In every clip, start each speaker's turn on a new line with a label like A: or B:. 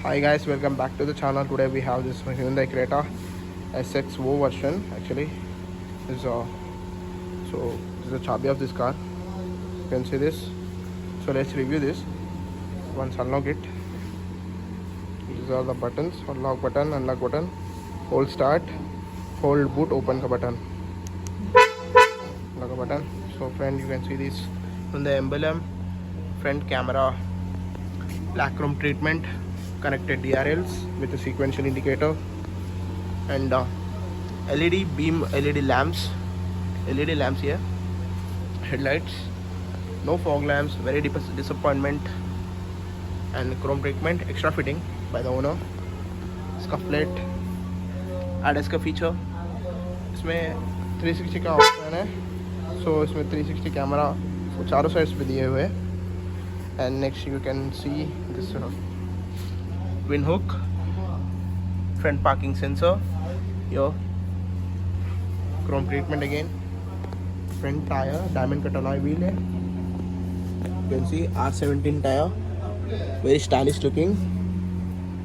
A: Hi guys, welcome back to the channel. Today we have this Hyundai Creta SXO version. Actually, this is this is the chabi of this car. You can see this. So let's review this. Once unlock it. These are the buttons: unlock button, unlock button, hold start, hold boot, open the button, unlock a button. So friend, you can see this Hyundai emblem, front camera, black chrome treatment, connected DRLs with a sequential indicator, and LED beam, LED lamps here, headlights, no fog lamps, very disappointment, and chrome treatment, extra fitting by the owner, scuff plate, ADAS का feature, इसमें 360 का option है. सो इसमें 360 camera चारों sides पे दिए हुए हैं. And next you can see this twin hook, front parking sensor here, chrome treatment again, front tire diamond cut alloy wheel है. You can see R17 tire, very stylish looking,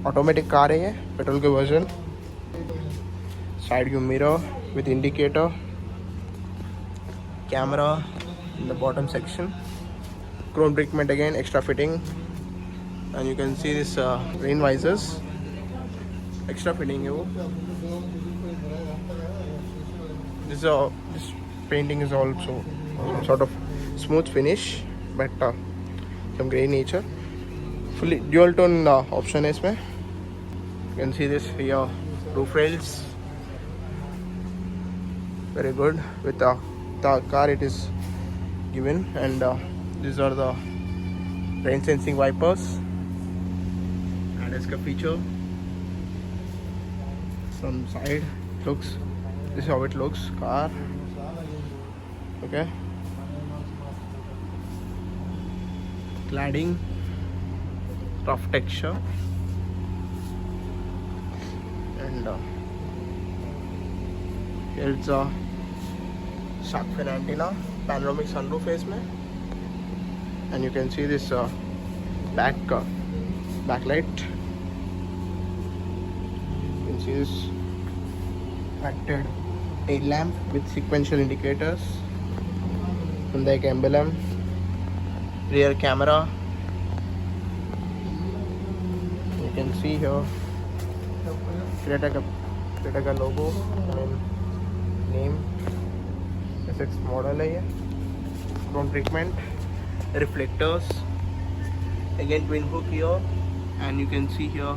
A: automatic car है ये, petrol के version. Side view mirror with indicator, camera in the bottom section, chrome treatment again, extra fitting, and you can see this rain visors, extra fitting है वो. This painting is also sort of smooth finish, but some grey nature. Fully dual tone option है इसमें. You can see this here, roof rails, very good with the car it is given, and these are the rain sensing wipers, ADAS का feature. Some side looks, this is how it looks, car. Okay, cladding, rough texture, and here's a shark fin antenna, panoramic sunroof है इसमें, and you can see this backlight. You can see this acted tail lamp with sequential indicators, Hyundai emblem, rear camera. You can see here Creta का logo, name, SX model है ये, chrome treatment, reflectors, again twin hook here, and you can see here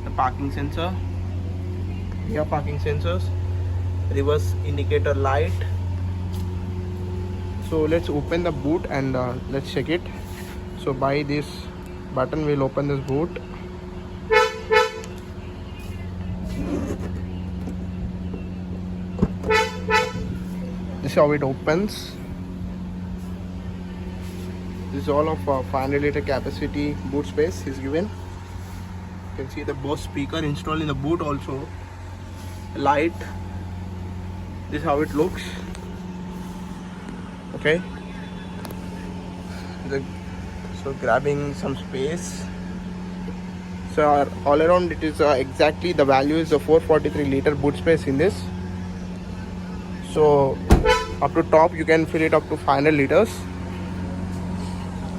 A: the parking sensor, here parking sensors, reverse indicator light. So let's open the boot and let's check it. So by this button we'll open this boot. This is how it opens. This is all of 500 liter capacity boot space is given. You can see the Bose speaker installed in the boot also. Light. This is how it looks. Okay. So grabbing some space. So all around it is exactly the value is a 443 liter boot space in this. So up to top you can fill it up to 500 liters.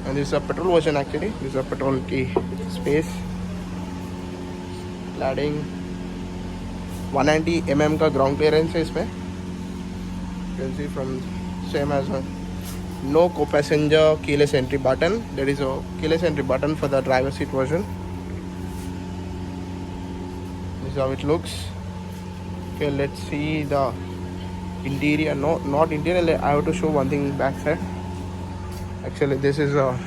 A: And this is a petrol version actually. This is a petrol key space. Cladding, 190 mm का ground clearance है इसमें. You can see from same as no co-passenger keyless entry button. There is a keyless entry button for the driver seat version. This is how it looks. Okay, let's see the interior. No, not interior. I have to show one thing backside. Actually, this is a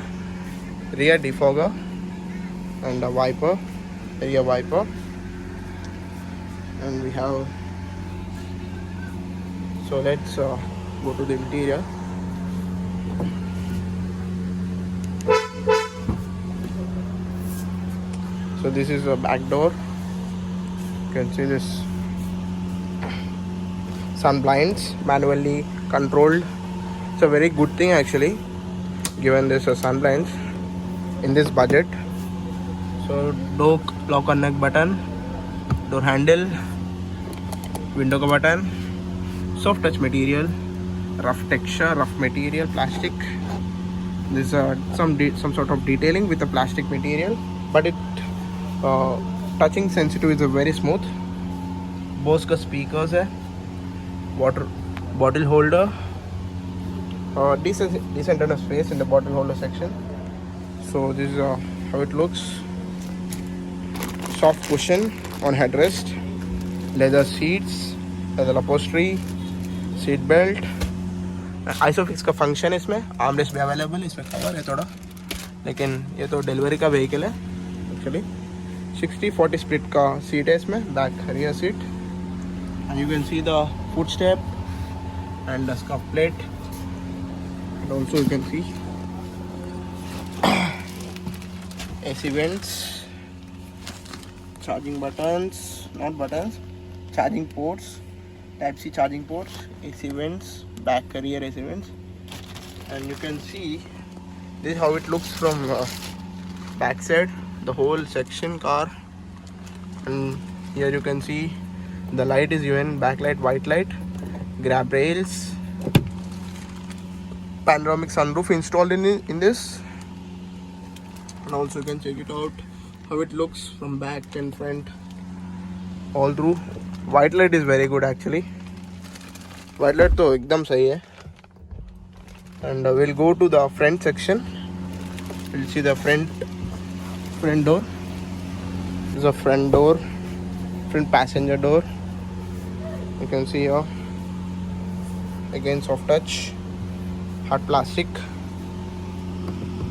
A: rear defogger and a wiper, rear wiper, and we have. So let's go to the interior. So this is a back door. You can see this sun blinds, manually controlled. It's a very good thing actually, given this sun blinds in this budget. So door lock and button, door handle, window का button, soft touch material, rough texture, rough material, plastic. There's some sort of detailing with the plastic material, but it touching sensitive is a very smooth. Bose का speakers है, water bottle holder, decent enough space in the bottle holder section. So this is how it looks. Soft cushion on headrest, leather seats, leather upholstery, seat belt. Isofix का function है इसमें, armrest भी available है, इसमें cover है थोड़ा, लेकिन ये तो डिलीवरी का व्हीकल है एक्चुअली. 60-40 स्प्लिट का सीट है इसमें, back rear seat. And you can see the foot step and the scuff plate, and also you can see AC vents, charging buttons, not buttons, charging ports, type C charging ports, AC vents, back rear AC vents. And you can see this is how it looks from back side, the whole section car. And here you can see the light is even backlight, white light, grab rails, panoramic sunroof installed in this. And also you can check it out how it looks from back and front all through. White light is very good actually, white light तो एकदम सही है. And we'll go to the front section. We'll see the front door. This is a front door, front passenger door. You can see here again soft touch, hard plastic,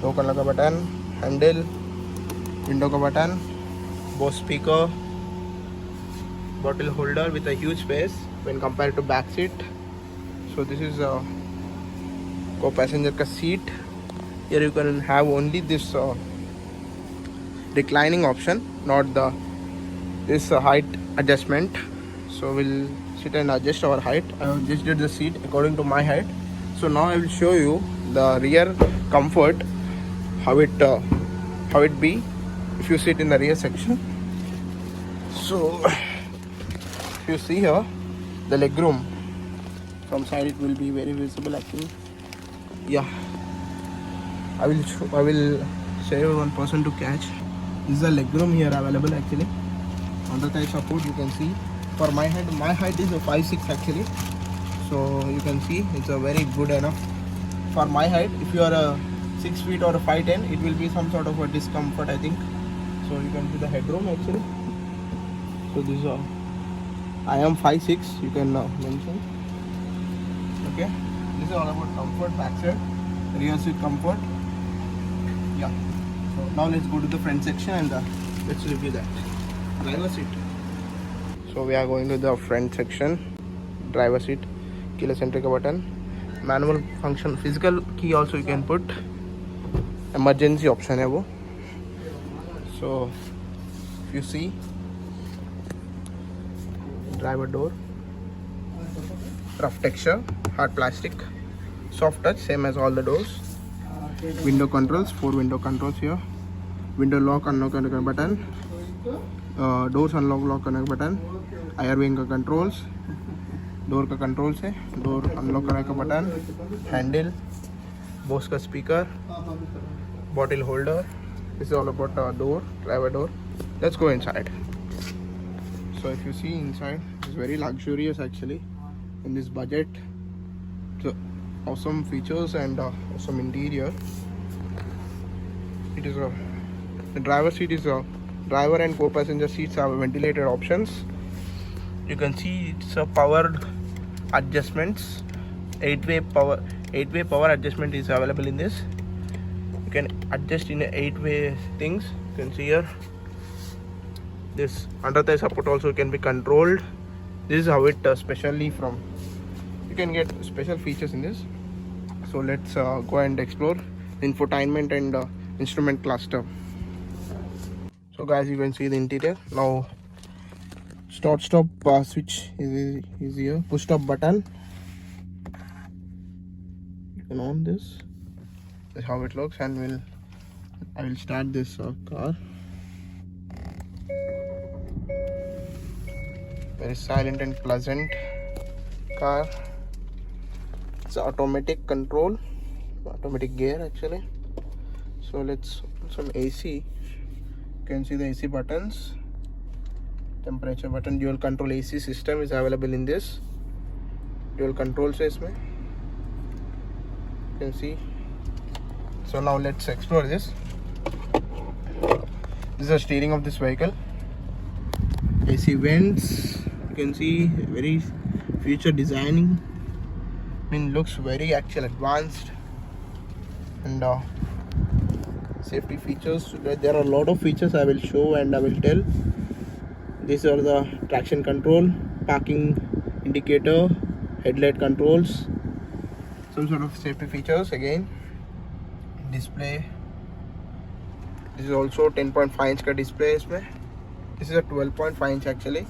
A: door का लगा button, handle, window का button, Bose speaker, bottle holder with a huge space when compared to back seat. So this is a co-passenger का seat. Here you can have only this reclining option, not this height adjustment. So we'll sit and adjust our height. I have adjusted the seat according to my height. So now I will show you the rear comfort, how it be if you sit in the rear section. So if you see here the leg room from side, it will be very visible actually. Yeah, I will show you one person to catch. This is a leg room here available actually. On the side support you can see, for my height is a 5'6" actually. So you can see it's a very good enough for my height. If you are a 6 feet or a 5'10", it will be some sort of a discomfort I think. So you can see the headroom actually. So this is I am 5'6", you can mention. Okay, this is all about comfort, backside, rear seat comfort. Yeah. So now let's go to the front section and let's review that. Driver seat. So we are going to the front section. Driver seat, keyless entry का button, manual function, physical key also you can put. Emergency option है वो. So if you see, driver door, rough texture, hard plastic, soft touch, same as all the doors. Window controls, 4 window controls here. Window lock unlock करने का button, doors unlock lock करने का button, air wing का controls, door का controls है, door unlock करने का button, handle, Bose का speaker, bottle holder. This is all about door, driver door. Let's go inside. So if you see inside, it's very luxurious actually in this budget. So awesome features and awesome interior. It is the driver seat is driver and co-passenger seats have ventilated options. You can see it's a powered adjustments. 8-way power adjustment is available in this. You can adjust in 8-way things. You can see here. This under thigh support also can be controlled. This is how it specially from. You can get special features in this. So let's go and explore infotainment and instrument cluster. So guys, you can see the interior. Now start stop switch is here. Push stop button. You can on this. That's how it looks, and I will start this car. Very silent and pleasant car. It's automatic control, automatic gear actually. So let's put some AC. You can see the AC buttons, temperature button, dual control AC system is available in this. Dual controls है इसमें. You can see. So now let's explore this. This is the steering of this vehicle. AC vents. You can see very future designing. I mean, looks very actual advanced. And safety features. There are a lot of features I will show and I will tell. These are the traction control, parking indicator, headlight controls, some sort of safety features again. Display. This is also 10.5 inch का display इसमें. This is a 12.5 inch actually.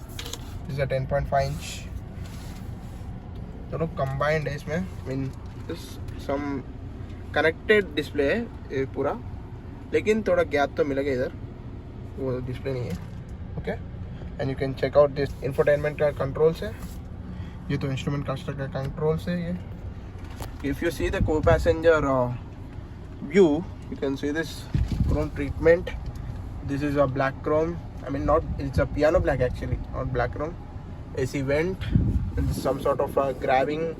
A: This is a 10.5 inch. दोनों combined है इसमें. I mean, this some connected display है ये पूरा. लेकिन थोड़ा gap तो मिलेगा इधर. वो display नहीं है. Okay. And you can check out this infotainment का controls है. ये तो instrument cluster का controls है ये. If you see the co-passenger view, you can see this chrome treatment. This is a black chrome. I mean, not, it's a piano black actually, not black chrome. AC vent and some sort of grabbing.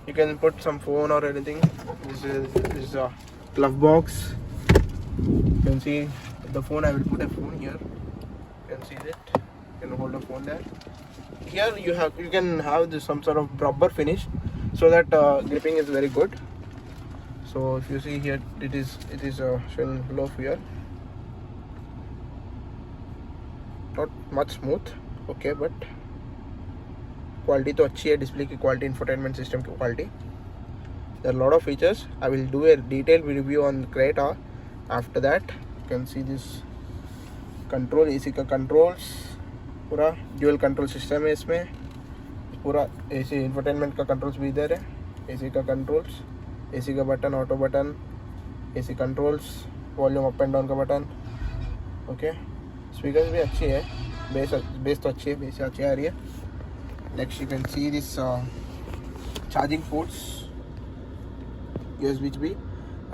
A: You can put some phone or anything. This is a glove box. You can see the phone. I will put a phone here. You can see that. You can hold a phone there. Here you can have this some sort of rubber finish, so that gripping is very good. So if you see here, it is showing below here. Not much smooth, okay, but quality तो अच्छी है. Display की quality, infotainment system की quality. There are a lot of features. I will do a detailed review on Creta. After that, you can see this control, AC का controls, पूरा dual control system है इसमें. पूरा AC infotainment का controls भी इधर है. AC का controls, AC का button, auto button, AC controls, volume up and down का बटन. ओके, स्पीकर्स भी अच्छी है. बेस तो अच्छी है, बेस अच्छी आ रही है. Next you can see this charging ports, USB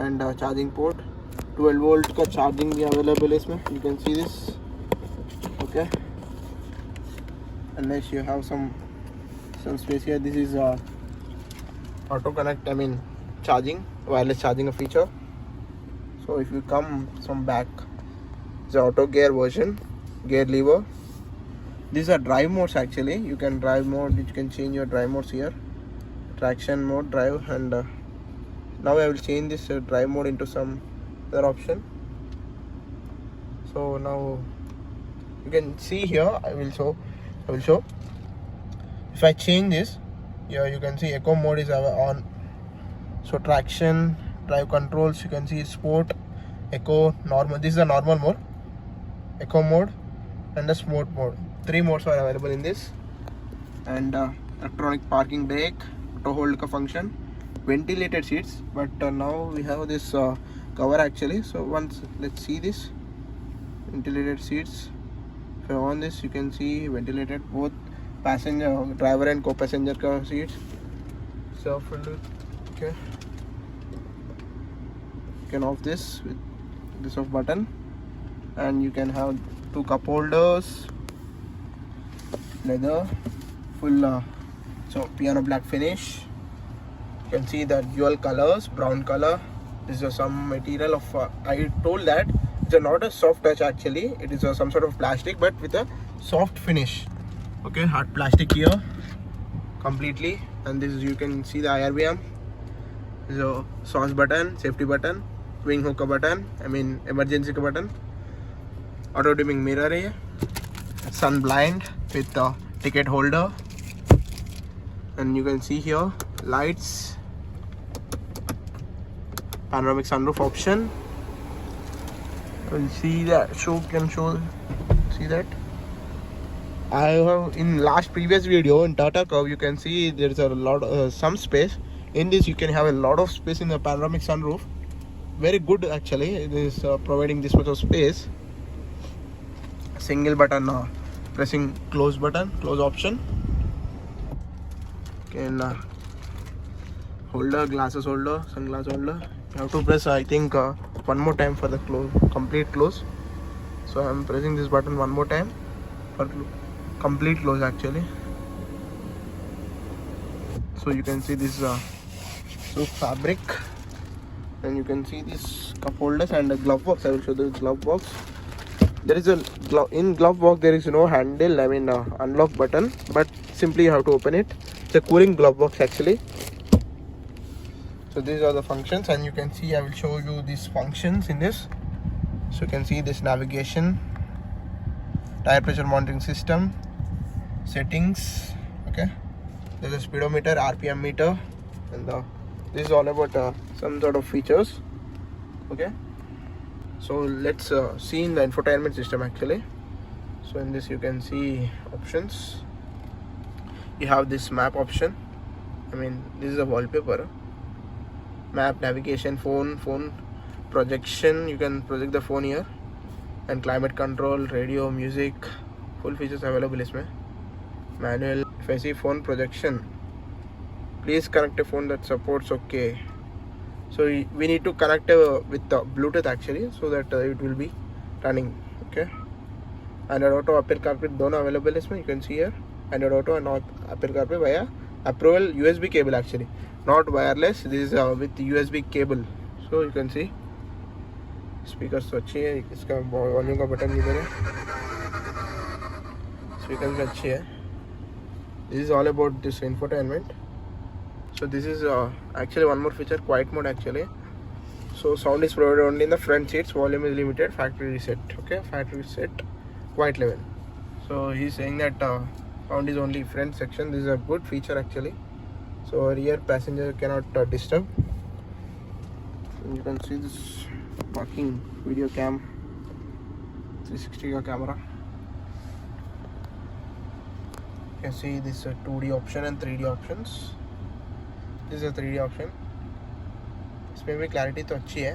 A: and charging port. 12 volt का चार्जिंग भी अवेलेबल है इसमें. You can see this. Okay, and next you have some space here. This is auto connect, I mean charging, wireless charging a feature. So if you come from back, the auto gear version, gear lever. These are drive modes actually. You can drive mode, you can change your drive modes here. Traction mode, drive, and now I will change this drive mode into some other option. So now you can see here, I will show. If I change this, here you can see eco mode is on. So traction, drive controls, you can see sport, eco, normal. This is a normal mode, eco mode, and the sport mode. 3 modes are available in this. And electronic parking brake, auto hold ka function, ventilated seats. But now we have this cover actually. So once let's see this ventilated seats. If I on this, you can see ventilated both passenger, driver and co-passenger ka seats. So okay, you can off this with this off button, and you can have 2 cup holders, leather, full so piano black finish. You can see the dual colors, brown color. This is some material of I told that it's not a soft touch actually. It is some sort of plastic, but with a soft finish. Okay, hard plastic here completely. And this is, you can see the IRBM. So SOS button, safety button, wing hook button, I mean emergency button, auto dimming mirror है, sun blind with the ticket holder, and you can see here lights, panoramic sunroof option. We'll see that. See that. I have in previous video in Tata Curve, you can see there's a lot some space. In this you can have a lot of space in the panoramic sunroof. Very good actually. It is providing this much of space. Single button pressing close button, close option. Can holder, glasses holder, sunglass holder. You have to press I think one more time for the complete close. So I'm pressing this button one more time for complete close actually. So you can see this silk fabric, and you can see these cup holders and the glove box. I will show the glove box. There is a glove box. There is no handle, I mean unlock button, but simply you have to open it. It's a cooling glove box actually. So these are the functions, and you can see I will show you these functions in this. So you can see this navigation, tire pressure monitoring system, settings. Okay, there's a speedometer, RPM meter, and this is all about some sort of features. Okay, so let's see in the infotainment system actually. So in this you can see options. You have this map option. I mean, this is a wallpaper. Map, navigation, phone projection. You can project the phone here, and climate control, radio, music, full features available इसमें. Manual. If I see phone projection, please connect a phone that supports. Okay, so we need to connect with the Bluetooth actually, so that it will be running. Okay, Android Auto, Apple CarPlay दोनों available इसमें. You can see here Android Auto and Apple CarPlay via approval USB cable actually, not wireless. This is with USB cable. So you can see speakers तो अच्छी है. इसका volume का button इधर है. Speakers भी अच्छी है. This is all about this infotainment. So this is actually one more feature, quiet mode actually. So sound is provided only in the front seats. Volume is limited. Factory reset. Okay, factory reset. Quiet level. So he's saying that sound is only front section. This is a good feature actually. So rear passenger cannot disturb. And you can see this parking video cam, 360 camera. You can see this 2D option and 3D options. This is a 3D option. इसमें भी clarity तो अच्छी है,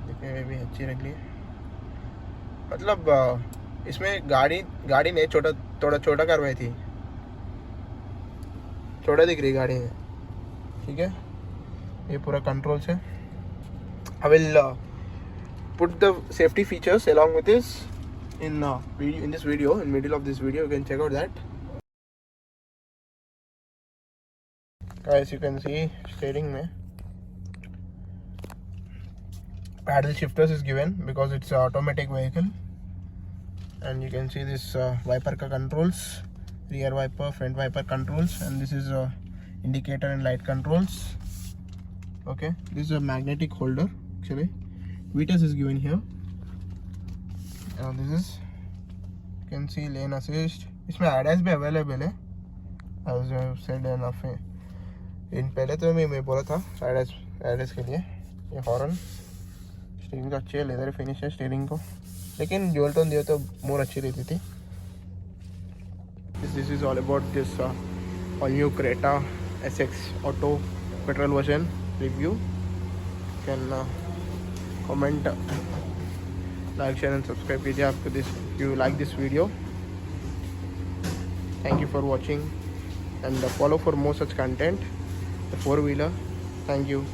A: दिखने में भी अच्छी लग रही है. मतलब इसमें गाड़ी ने थोड़ा छोटा करवाई थी, छोटा दिख रही गाड़ी है. ठीक है, ये पूरा कंट्रोल से. I will put the safety features along with this in this video, in middle of this video. You can check out that. Guys, you can see steering में paddle shifters is given because it's an automatic vehicle. And you can see this wiper ka controls, rear wiper, front wiper controls, and this is indicator and light controls. Okay, this is a magnetic holder actually. VTS is given here. This is, you can see lane assist. इसमें ADAS भी available है, as I have said enough. इन पहले तो मैं बोला था ADAS के लिए. ये हॉर्न, स्टीयरिंग तो अच्छी है, लेदर फिनिश है स्टीयरिंग को, लेकिन ड्यूल टोन दिया तो मोर अच्छी रहती थी. This is all about this all new Creta SX Auto petrol version review. You can comment, like, share and subscribe कीजिए आपको this if you like this video. Thank you for watching, and follow for more such content. The four-wheeler. Thank you.